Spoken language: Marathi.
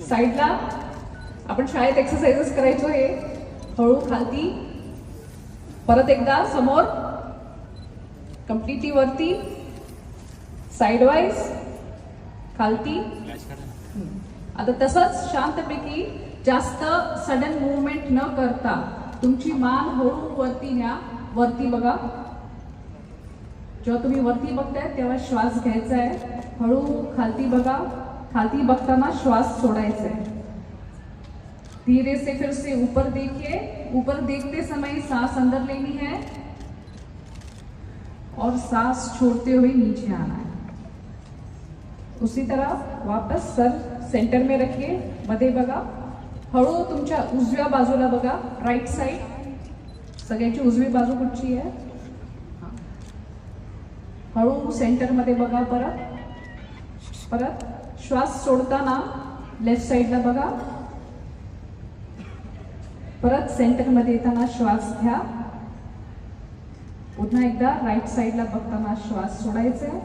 साईडला आपण शाळेत एक्सरसाइजेस करायचो हे. हळू खालती, परत एकदा समोर, कम्प्लिटली वरती, साइड वाईज, खालती. आता तसंच शांतपैकी जास्त सडन मूवमेंट न करता तुमची मान हळू वरती न्या. वरती बघा. जेव्हा तुम्ही वरती बघताय तेव्हा श्वास घ्यायचा आहे. हळू खालती बघा. खालती बघताना श्वास सोडायचा है. धीरे से फिर से ऊपर देखिए. ऊपर देखते समय सांस अंदर लेनी है और सांस छोड़ते हुए नीचे आना है. उसी तरह वापस सर सेंटर में रखिए. मध्ये बघा. हळू तुमच्या उजव्या बाजूला बघा. Right side. सगळ्यांची उजवी बाजू कुठची आहे? हळू सेंटर मध्ये बघा. परत श्वास सोडताना लेफ्ट साइडला बघा. परत सेंटर मध्ये येताना श्वास घ्या. पुन्हा एकदा राइट साइडला बघताना श्वास सोडायचा.